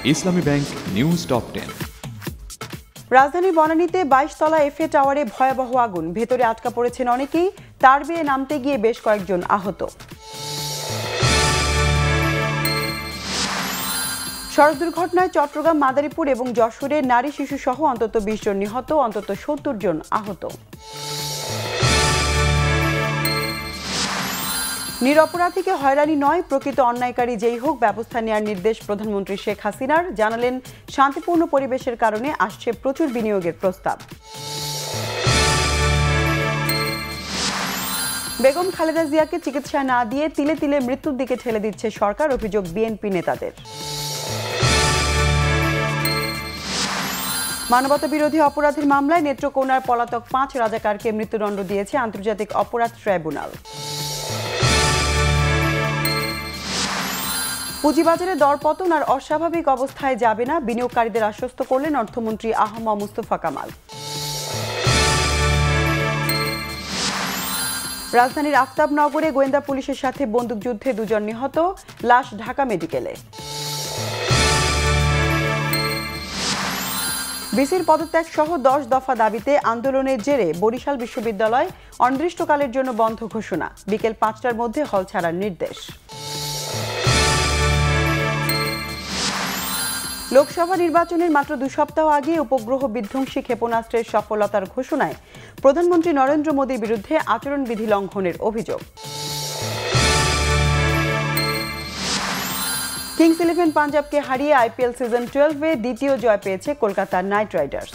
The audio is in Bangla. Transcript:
ইসলামী ব্যাংক নিউজ টপ 10। রাজধানীর বনানীতে 22 তলা এফএ টাওয়ারে ভয়াবহ আগুন, ভেতরে আটকা পড়েছেন অনেকেই, তার বেয়ে নামতে গিয়ে বেশ কয়েকজন আহত। সড়ক দুর্ঘটনায় চট্টগ্রাম, মাদারীপুর এবং যশোরে নারী শিশু সহ অন্তত 20 জন নিহত, অন্তত 70 জন আহত। নিরপরাধীকে হয়রানি নয়, প্রকৃত অন্যায়কারী যেই হোক ব্যবস্থা নেওয়ার নির্দেশ প্রধানমন্ত্রী শেখ হাসিনার। জানালেন, শান্তিপূর্ণ পরিবেশের কারণে আসছে প্রচুর বিনিয়োগের প্রস্তাব। বেগম খালেদা জিয়াকে চিকিৎসা না দিয়ে তিলে তিলে মৃত্যুর দিকে ঠেলে দিচ্ছে সরকার, অভিযোগ বিএনপি নেতাদের। মানবতা বিরোধী অপরাধের মামলায় নেত্রকোনার পলাতক 5 রাজাকারকে মৃত্যুদণ্ড দিয়েছে আন্তর্জাতিক অপরাধ ট্রাইব্যুনাল। পুঁজিবাজারে দরপতন আর অস্বাভাবিক অবস্থায় যাবে না, বিনিয়োগকারীদের আশ্বস্ত করলেন অর্থমন্ত্রী আহমদ মুস্তফা কামাল। রাজধানীর আফতাবনগরে গোয়েন্দা পুলিশের সাথে বন্দুকযুদ্ধে 2 জন নিহত, লাশ ঢাকা মেডিকেলে। ভিসির পদত্যাগ সহ 10 দফা দাবিতে আন্দোলনের জেরে বরিশাল বিশ্ববিদ্যালয় অনির্দিষ্টকালের জন্য বন্ধ ঘোষণা, বিকেল 5টার মধ্যে হল ছাড়ার নির্দেশ। লোকসভা নির্বাচনের মাত্র 2 সপ্তাহ আগে উপগ্রহ বিধ্বংসী ক্ষেপণাস্ত্রের সফলতার ঘোষণায় প্রধানমন্ত্রী নরেন্দ্র মোদীর বিরুদ্ধে আচরণবিধি লঙ্ঘনের অভিযোগ। কিংস ইলেভেন পাঞ্জাবকে হারিয়ে আইপিএল সিজন 12-এ দ্বিতীয় জয় পেয়েছে কলকাতা নাইট রাইডার্স।